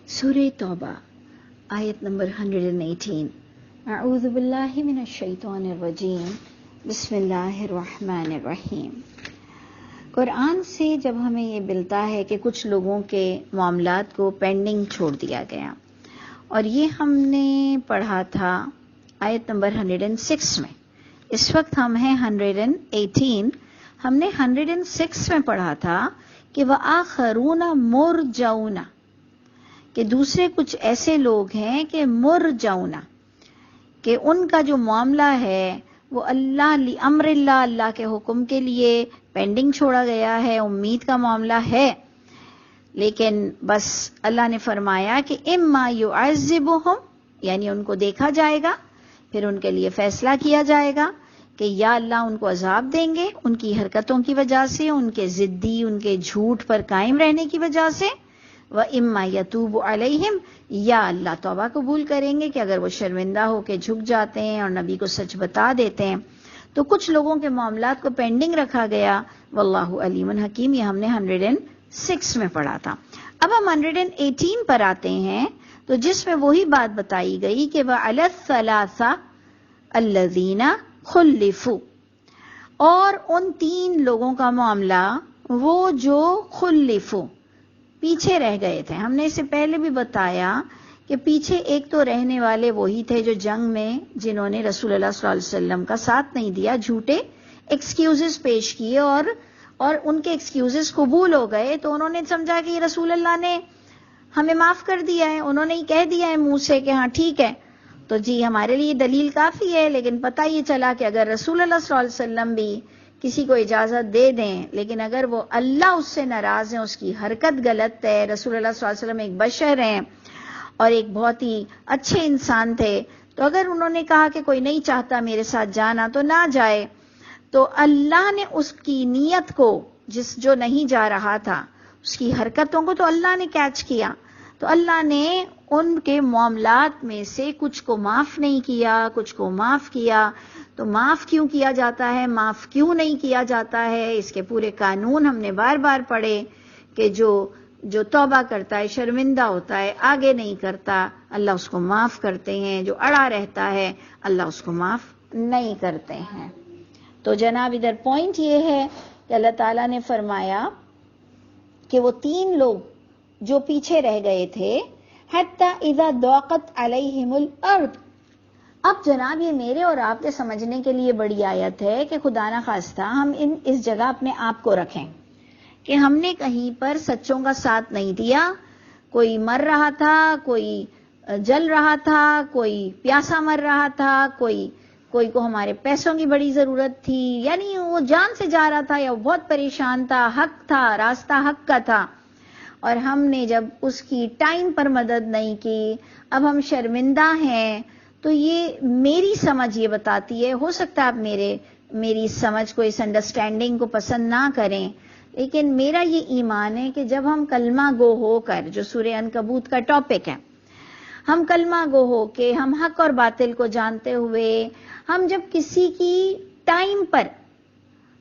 سورہ توبہ آیت نمبر 118. اعوذ باللہ من الشیطان الرجیم. بسم اللہ الرحمن الرحیم. قرآن سے جب ہمیں یہ ملتا ہے کہ کچھ لوگوں کے معاملات کو پینڈنگ چھوڑ دیا گیا، اور یہ ہم نے پڑھا تھا آیت نمبر 106 میں. اس وقت ہم ہیں 118. ہم نے 106 میں پڑھا تھا کہ وَآخَرُونَ مُرْجَوْنَ، کہ دوسرے کچھ ایسے لوگ ہیں کہ مرجعون، کہ ان کا جو معاملہ ہے وہ امر اللہ، اللہ کے حکم کے لیے پینڈنگ چھوڑا گیا ہے، امید کا معاملہ ہے، لیکن بس اللہ نے فرمایا کہ اما یعذبہم، یعنی ان کو دیکھا جائے گا، پھر ان کے لیے فیصلہ کیا جائے گا کہ یا اللہ ان کو عذاب دیں گے ان کی حرکتوں کی وجہ سے، ان کے ضدی، ان کے جھوٹ پر قائم رہنے کی وجہ سے، وَإِمَّا يَتُوبُ عَلَيْهِمْ، یا اللہ توبہ قبول کریں گے کہ اگر وہ شرمندہ ہو کے جھک جاتے ہیں اور نبی کو سچ بتا دیتے ہیں. تو کچھ لوگوں کے معاملات کو پینڈنگ رکھا گیا. واللہ علیم حکیم، یہ ہم نے 106 میں پڑھا تھا. اب ہم 118 پر آتے ہیں، تو جس میں وہی بات بتائی گئی کہ وَعَلَى الثَّلَاثَةِ الَّذِينَ خُلِّفُوا، اور ان 3 لوگوں کا معاملہ وہ جو خلفو، پیچھے رہ گئے تھے. ہم نے اس سے پہلے بھی بتایا کہ پیچھے ایک تو رہنے والے وہی تھے جو جنگ میں جنہوں نے رسول اللہ صلی اللہ علیہ وسلم کا ساتھ نہیں دیا، جھوٹے ایکسکیوزز پیش کیے اور ان کے ایکسکیوزز قبول ہو گئے، تو انہوں نے سمجھا کہ یہ رسول اللہ نے ہمیں معاف کر دیا ہے، انہوں نے ہی کہہ دیا ہے منہ سے کہ ہاں ٹھیک ہے، تو جی ہمارے لیے دلیل کافی ہے. لیکن پتہ یہ چلا کہ اگر رسول اللہ صلی اللہ علیہ وسلم بھی کسی کو اجازت دے دیں، لیکن اگر وہ اللہ اس سے ناراض ہیں، اس کی حرکت غلط ہے، رسول اللہ صلی اللہ علیہ وسلم ایک بشر ہیں اور ایک بہت ہی اچھے انسان تھے، تو اگر انہوں نے کہا کہ کوئی نہیں چاہتا میرے ساتھ جانا تو نہ جائے، تو اللہ نے اس کی نیت کو، جو نہیں جا رہا تھا، اس کی حرکتوں کو تو اللہ نے کیچ کیا، تو اللہ نے ان کے معاملات میں سے کچھ کو معاف نہیں کیا، کچھ کو معاف کیا. تو معاف کیوں کیا جاتا ہے، معاف کیوں نہیں کیا جاتا ہے، اس کے پورے قانون ہم نے بار بار پڑھے کہ جو توبہ کرتا ہے، شرمندہ ہوتا ہے، آگے نہیں کرتا، اللہ اس کو معاف کرتے ہیں، جو اڑا رہتا ہے اللہ اس کو معاف نہیں کرتے ہیں. تو جناب ادھر پوائنٹ یہ ہے کہ اللہ تعالیٰ نے فرمایا کہ وہ 3 لوگ جو پیچھے رہ گئے تھے، حتی اذا ضاقت علیہم الارض. اب جناب یہ میرے اور آپ کے سمجھنے کے لیے بڑی آیت ہے کہ خدا نہ خواستہ ہم اس جگہ اپنے آپ کو رکھیں کہ ہم نے کہیں پر سچوں کا ساتھ نہیں دیا، کوئی مر رہا تھا، کوئی جل رہا تھا، کوئی پیاسا مر رہا تھا، کوئی کو ہمارے پیسوں کی بڑی ضرورت تھی، یعنی وہ جان سے جا رہا تھا یا وہ بہت پریشان تھا، حق تھا، راستہ حق کا تھا، اور ہم نے جب اس کی ٹائم پر مدد نہیں کی، اب ہم شرمندہ ہیں. تو یہ میری سمجھ یہ بتاتی ہے، ہو سکتا ہے آپ میری سمجھ کو، اس انڈرسٹینڈنگ کو پسند نہ کریں، لیکن میرا یہ ایمان ہے کہ جب ہم کلمہ گو ہو کر، جو سورہ عنکبوت کا ٹاپک ہے، ہم کلمہ گو ہو کے، ہم حق اور باطل کو جانتے ہوئے، ہم جب کسی کی ٹائم پر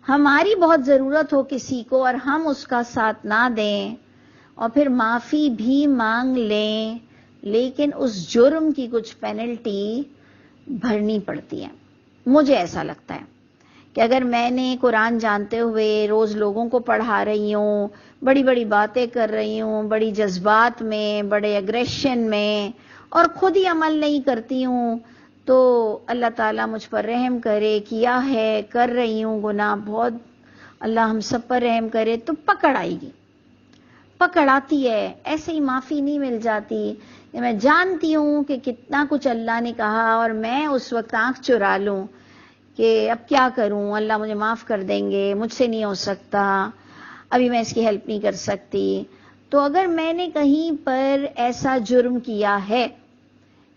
ہماری بہت ضرورت ہو کسی کو اور ہم اس کا ساتھ نہ دیں اور پھر معافی بھی مانگ لیں، لیکن اس جرم کی کچھ پینلٹی بھرنی پڑتی ہے. مجھے ایسا لگتا ہے کہ اگر میں نے قرآن جانتے ہوئے روز لوگوں کو پڑھا رہی ہوں، بڑی بڑی باتیں کر رہی ہوں، بڑی جذبات میں، بڑے اگریشن میں، اور خود ہی عمل نہیں کرتی ہوں، تو اللہ تعالیٰ مجھ پر رحم کرے، کیا ہے، کر رہی ہوں گناہ بہت، اللہ ہم سب پر رحم کرے، تو پکڑ آئے گی، پکڑ آتی ہے، ایسے ہی معافی نہیں مل جاتی. میں جانتی ہوں کہ کتنا کچھ اللہ نے کہا اور میں اس وقت آنکھ چرا لوں کہ اب کیا کروں، اللہ مجھے معاف کر دیں گے، مجھ سے نہیں ہو سکتا، ابھی میں اس کی ہیلپ نہیں کر سکتی. تو اگر میں نے کہیں پر ایسا جرم کیا ہے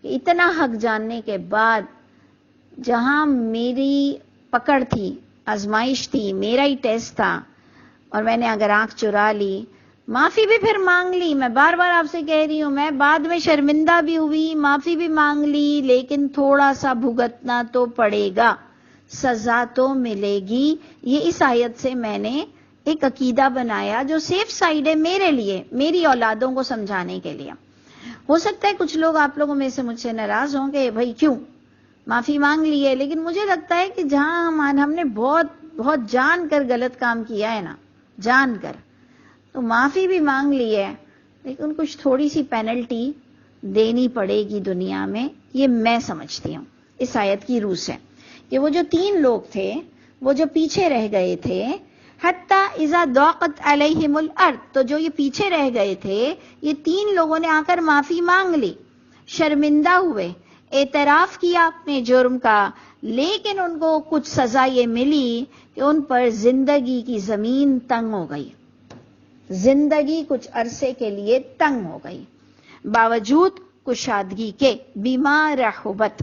کہ اتنا حق جاننے کے بعد، جہاں میری پکڑ تھی، آزمائش تھی، میرا ہی ٹیسٹ تھا، اور میں نے اگر آنکھ چرا لی، معافی بھی پھر مانگ لی، میں بار بار آپ سے کہہ رہی ہوں، میں بعد میں شرمندہ بھی ہوئی، معافی بھی مانگ لی، لیکن تھوڑا سا بھگتنا تو پڑے گا، سزا تو ملے گی. یہ اس آیت سے میں نے ایک عقیدہ بنایا جو سیف سائیڈ ہے میرے لیے، میری اولادوں کو سمجھانے کے لیے. ہو سکتا ہے کچھ لوگ آپ لوگوں میں سے مجھ سے ناراض ہوں کہ بھائی کیوں معافی مانگ لی ہے، لیکن مجھے لگتا ہے کہ جہاں ہم نے بہت جان کر غلط کام کیا ہے نا، جان کر، تو معافی بھی مانگ لی ہے، لیکن کچھ تھوڑی سی پینلٹی دینی پڑے گی دنیا میں، یہ میں سمجھتی ہوں اس آیت کی روح سے، کہ وہ جو 3 لوگ تھے وہ جو پیچھے رہ گئے تھے، حتی اذا ضاقت علیہم الارض، تو جو یہ پیچھے رہ گئے تھے یہ 3 لوگوں نے آ کر معافی مانگ لی، شرمندہ ہوئے، اعتراف کیا اپنے جرم کا، لیکن ان کو کچھ سزا یہ ملی کہ ان پر زندگی کی زمین تنگ ہو گئی، زندگی کچھ عرصے کے لیے تنگ ہو گئی، باوجود کشادگی کے، بما رحبت،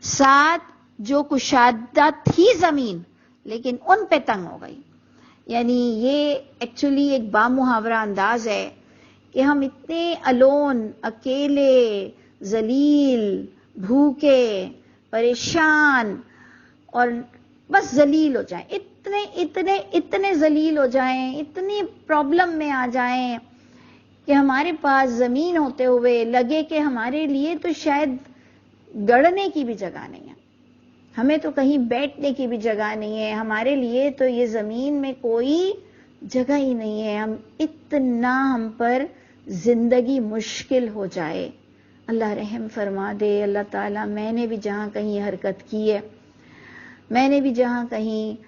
ساتھ جو کشادہ تھی زمین لیکن ان پہ تنگ ہو گئی۔ یعنی یہ ایکچولی ایک بامحاورہ انداز ہے کہ ہم اتنے الون، اکیلے، ذلیل، بھوکے، پریشان اور بس ذلیل ہو جائیں، اتنے ذلیل ہو جائیں، اتنی پرابلم میں آ جائیں کہ ہمارے پاس زمین ہوتے ہوئے لگے کہ ہمارے لیے تو شاید گڑنے کی بھی جگہ نہیں ہے، ہمیں تو کہیں بیٹھنے کی بھی جگہ نہیں ہے، ہمارے لیے تو یہ زمین میں کوئی جگہ ہی نہیں ہے، ہم پر زندگی مشکل ہو جائے۔ اللہ رحم فرما دے، اللہ تعالیٰ، میں نے بھی جہاں کہیں حرکت کی ہے، میں نے بھی جہاں کہیں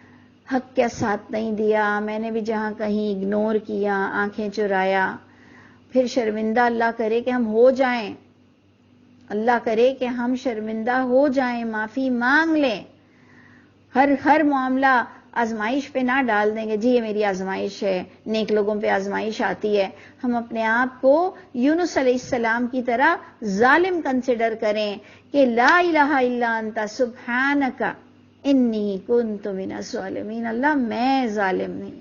حق کا ساتھ نہیں دیا، میں نے بھی جہاں کہیں اگنور کیا، آنکھیں چرایا، پھر شرمندہ اللہ کرے کہ ہم ہو جائیں، اللہ کرے کہ ہم شرمندہ ہو جائیں، معافی مانگ لیں، ہر معاملہ آزمائش پہ نہ ڈال دیں گے، جی یہ میری آزمائش ہے، نیک لوگوں پہ آزمائش آتی ہے، ہم اپنے آپ کو یونس علیہ السلام کی طرح ظالم کنسیڈر کریں کہ لا الہ الا انت سبحانک انی کنت من الظالمین، اللہ میں ظالم نہیں،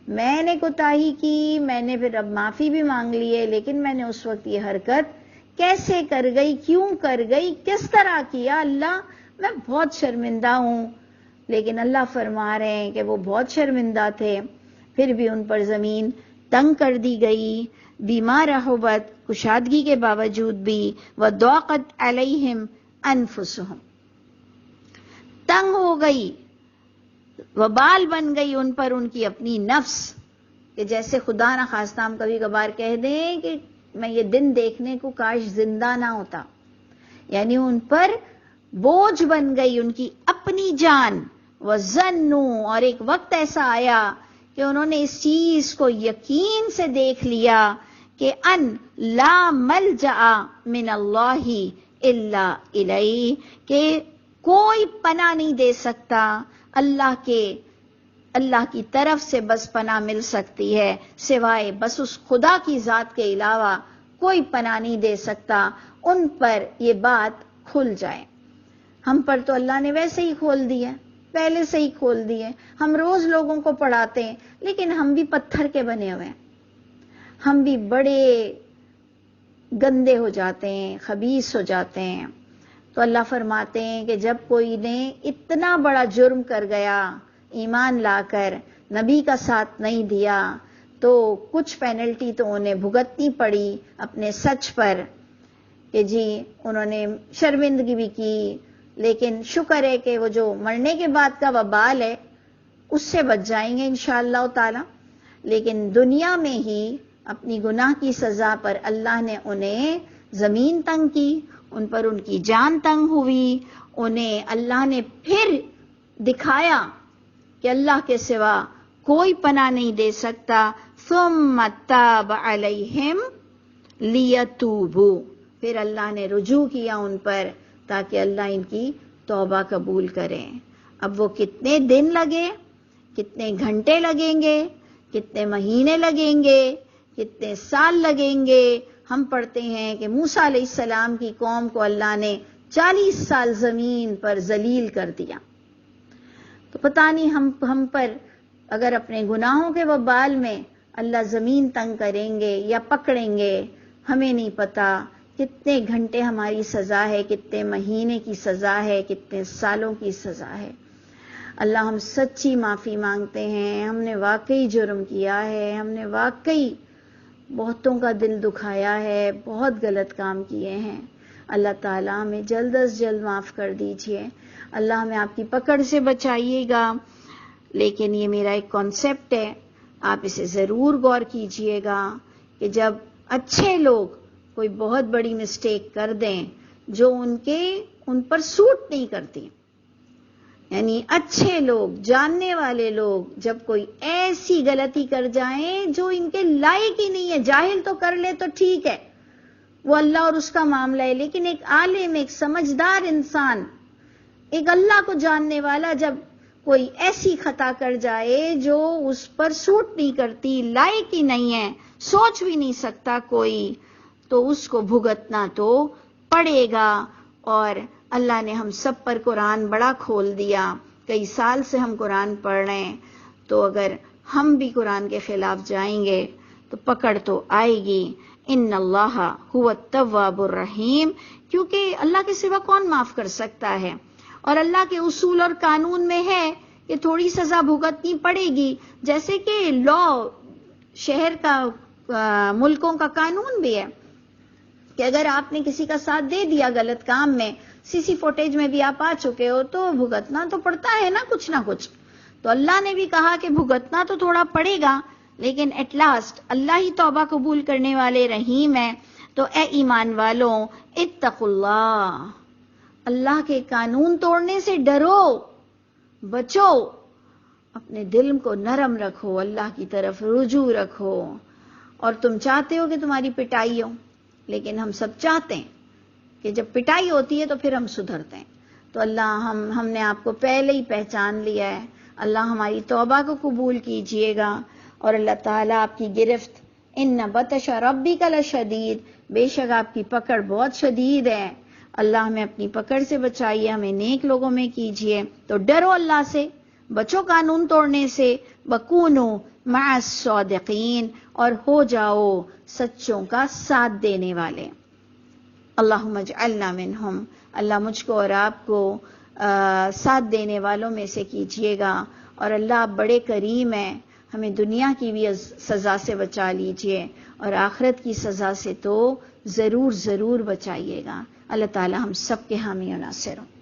میں نے کوتاہی کی، میں نے پھر اب معافی بھی مانگ لی ہے، لیکن میں نے اس وقت یہ حرکت کیسے کر گئی، کیوں کر گئی، کس طرح کیا، اللہ میں بہت شرمندہ ہوں۔ لیکن اللہ فرما رہے ہیں کہ وہ بہت شرمندہ تھے، پھر بھی ان پر زمین تنگ کر دی گئی، بیمار رحبت، کشادگی کے باوجود بھی، وضاقت علیہم انفسہم، تنگ ہو گئی، وبال بن گئی ان پر ان کی اپنی نفس، کہ جیسے خدا نہ خواستہ ہم کبھی کبھار کہہ دیں کہ میں یہ دن دیکھنے کو کاش زندہ نہ ہوتا، یعنی ان پر بوجھ بن گئی ان کی اپنی جان، وَظَنُّوا، اور ایک وقت ایسا آیا کہ انہوں نے اس چیز کو یقین سے دیکھ لیا کہ ان لا ملجأ من اللہ الا الیہ، کہ کوئی پناہ نہیں دے سکتا اللہ کی طرف سے، بس پناہ مل سکتی ہے سوائے بس اس خدا کی ذات کے علاوہ کوئی پناہ نہیں دے سکتا۔ ان پر یہ بات کھل جائے، ہم پر تو اللہ نے ویسے ہی کھول دی ہے، پہلے سے ہی کھول دی ہے، ہم روز لوگوں کو پڑھاتے ہیں، لیکن ہم بھی پتھر کے بنے ہوئے ہیں، ہم بھی بڑے گندے ہو جاتے ہیں، خبیث ہو جاتے ہیں۔ تو اللہ فرماتے ہیں کہ جب کوئی نے اتنا بڑا جرم کر گیا، ایمان لا کر نبی کا ساتھ نہیں دیا، تو کچھ پینلٹی تو انہیں بھگتنی پڑی اپنے سچ پر، کہ جی انہوں نے شرمندگی بھی کی، لیکن شکر ہے کہ وہ جو مرنے کے بعد کا وبال ہے اس سے بچ جائیں گے انشاءاللہ تعالی، لیکن دنیا میں ہی اپنی گناہ کی سزا پر اللہ نے انہیں زمین تنگ کی، ان پر ان کی جان تنگ ہوئی، انہیں اللہ نے پھر دکھایا کہ اللہ کے سوا کوئی پناہ نہیں دے سکتا، ثم تاب علیہم لیتوبوا، پھر اللہ نے رجوع کیا ان پر تاکہ اللہ ان کی توبہ قبول کرے۔ اب وہ کتنے دن لگے، کتنے گھنٹے لگیں گے، کتنے مہینے لگیں گے، کتنے سال لگیں گے، ہم پڑھتے ہیں کہ موسیٰ علیہ السلام کی قوم کو اللہ نے 40 سال زمین پر ذلیل کر دیا۔ تو پتہ نہیں ہم پر اگر اپنے گناہوں کے وبال میں اللہ زمین تنگ کریں گے یا پکڑیں گے، ہمیں نہیں پتا کتنے گھنٹے ہماری سزا ہے، کتنے مہینے کی سزا ہے، کتنے سالوں کی سزا ہے۔ اللہ ہم سچی معافی مانگتے ہیں، ہم نے واقعی جرم کیا ہے، ہم نے واقعی بہتوں کا دل دکھایا ہے، بہت غلط کام کیے ہیں۔ اللہ تعالیٰ ہمیں جلد از جلد معاف کر دیجئے، اللہ ہمیں آپ کی پکڑ سے بچائیے گا۔ لیکن یہ میرا ایک کانسیپٹ ہے، آپ اسے ضرور غور کیجئے گا کہ جب اچھے لوگ کوئی بہت بڑی مسٹیک کر دیں جو ان پر سوٹ نہیں کرتی، یعنی اچھے لوگ، جاننے والے لوگ جب کوئی ایسی غلطی کر جائیں جو ان کے لائق ہی نہیں ہے، جاہل تو کر لے تو ٹھیک ہے، وہ اللہ اور اس کا معاملہ ہے، لیکن ایک عالم، ایک سمجھدار انسان، ایک اللہ کو جاننے والا جب کوئی ایسی خطا کر جائے جو اس پر سوٹ نہیں کرتی، لائق ہی نہیں ہے، سوچ بھی نہیں سکتا کوئی، تو اس کو بھگتنا تو پڑے گا۔ اور اللہ نے ہم سب پر قرآن بڑا کھول دیا، کئی سال سے ہم قرآن پڑھ رہے ہیں، تو اگر ہم بھی قرآن کے خلاف جائیں گے تو پکڑ تو آئے گی۔ ان اللہ هو التواب الرحیم، کیونکہ اللہ کے سوا کون معاف کر سکتا ہے، اور اللہ کے اصول اور قانون میں ہے کہ تھوڑی سزا بھگتنی پڑے گی، جیسے کہ لا شہر کا ملکوں کا قانون بھی ہے کہ اگر آپ نے کسی کا ساتھ دے دیا غلط کام میں، سی سی فوٹیج میں بھی آپ آ چکے ہو، تو بھگتنا تو پڑتا ہے نا کچھ نہ کچھ۔ تو اللہ نے بھی کہا کہ بھگتنا تو تھوڑا پڑے گا، لیکن ایٹ لاسٹ اللہ ہی توبہ قبول کرنے والے رحیم ہے۔ تو اے ایمان والوں، اتقوا اللہ، اللہ کے قانون توڑنے سے ڈرو، بچو، اپنے دل کو نرم رکھو، اللہ کی طرف رجوع رکھو۔ اور تم چاہتے ہو کہ تمہاری پٹائی ہو، لیکن ہم سب چاہتے ہیں کہ جب پٹائی ہوتی ہے تو پھر ہم سدھرتے ہیں۔ تو اللہ ہم نے آپ کو پہلے ہی پہچان لیا ہے، اللہ ہماری توبہ کو قبول کیجئے گا، اور اللہ تعالیٰ آپ کی گرفت، ان بطش ربک لشدید، بے شک آپ کی پکڑ بہت شدید ہے۔ اللہ ہمیں اپنی پکڑ سے بچائیے، ہمیں نیک لوگوں میں کیجئے۔ تو ڈرو اللہ سے، بچو قانون توڑنے سے، وکونوا مع الصادقین، اور ہو جاؤ سچوں کا ساتھ دینے والے۔ اللہم اجعلنا منہم، اللہ مجھ کو اور آپ کو ساتھ دینے والوں میں سے کیجئے گا۔ اور اللہ آپ بڑے کریم ہیں، ہمیں دنیا کی بھی سزا سے بچا لیجئے، اور آخرت کی سزا سے تو ضرور ضرور بچائیے گا۔ اللہ تعالی ہم سب کے حامی و ناصر ہوں۔